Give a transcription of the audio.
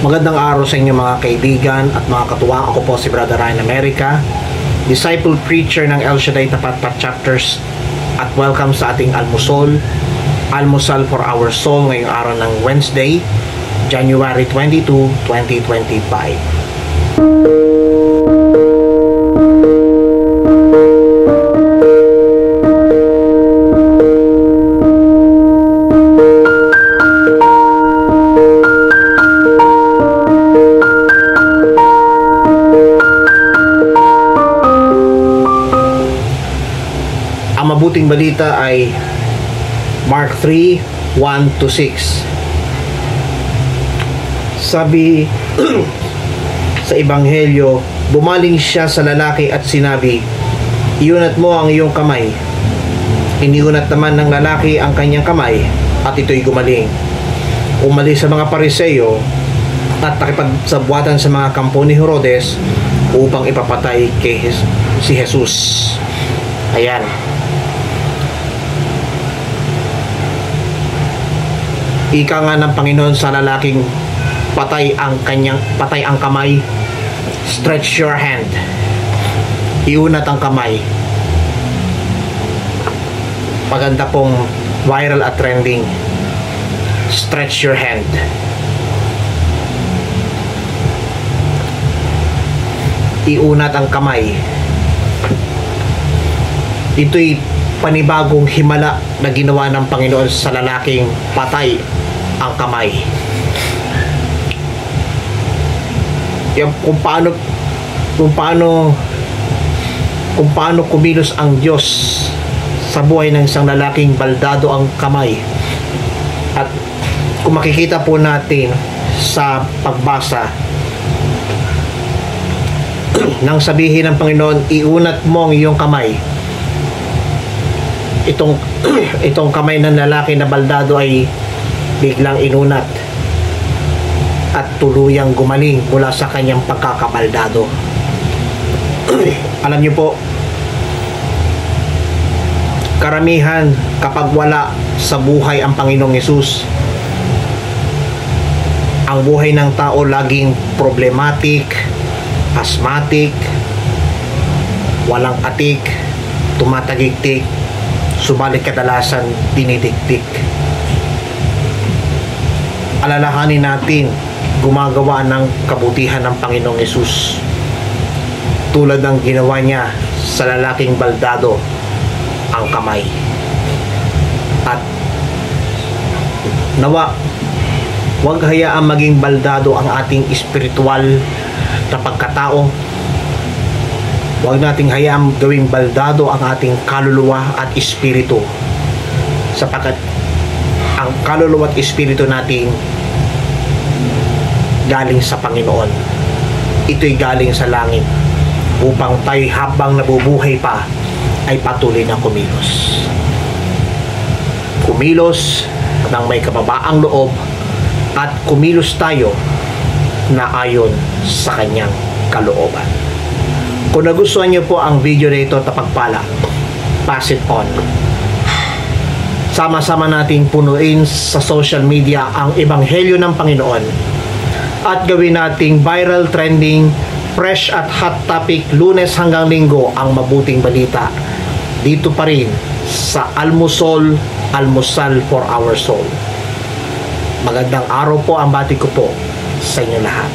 Magandang araw sa inyo mga kaibigan at mga katuwang. Ako po si Brother Ryan America, disciple preacher ng El Shaddai Tapat Chapters, at welcome sa ating almusal for our soul ngayong araw ng Wednesday, January 22, 2025. Ang mabuting balita ay Mark 3:1-6. Sabi sa Ebanghelyo, bumaling siya sa lalaki at sinabi, "Iunat mo ang iyong kamay." Iniunat naman ng lalaki ang kanyang kamay at ito'y gumaling. Umalis sa mga Pariseo at nakipagsabuatan sa mga kampo ni Herodes upang ipapatay si Jesus. Ayan. Ika nga ng Panginoon sa lalaking patay ang kamay, stretch your hand. Iunat ang kamay. Maganda pong viral at trending. Stretch your hand. Iunat ang kamay. Ito'y panibagong himala na ginawa ng Panginoon sa lalaking patay ang kamay. Yan, kung paano kumilos ang Diyos sa buhay ng isang lalaking baldado ang kamay. At kung makikita po natin sa pagbasa, nang sabihin ng Panginoon, iunat mo ang iyong kamay, itong kamay ng lalaki na baldado ay biglang inunat at tuluyang gumaling mula sa kanyang pagkakabaldado. Alam niyo po, karamihan kapag wala sa buhay ang Panginoong Hesus, ang buhay ng tao laging problematic, asthmatic, walang atik, tumatagiktik, subalit kadalasan dinidiktik. Alalahanin natin, gumagawa ng kabutihan ng Panginoong Hesus tulad ng ginawa niya sa lalaking baldado ang kamay. At nawa, huwag hayaang maging baldado ang ating espiritual na pagkatao. Huwag nating hayaang gawing baldado ang ating kaluluwa at espiritu, sapagkat ang kaluluwa at espiritu natin galing sa Panginoon. Ito'y galing sa langit upang tayo habang nabubuhay pa ay patuloy na kumilos. Kumilos ng may kababaang loob at kumilos tayo na ayon sa kanyang kalooban. Kung nagustuhan niyo po ang video na ito, tapagpala, pass it on. Sama-sama nating punuin sa social media ang Ebanghelyo ng Panginoon at gawin nating viral, trending, fresh at hot topic Lunes hanggang Linggo ang mabuting balita dito pa rin sa almusal for our soul. Magandang araw po ang bati ko po sa inyo lahat.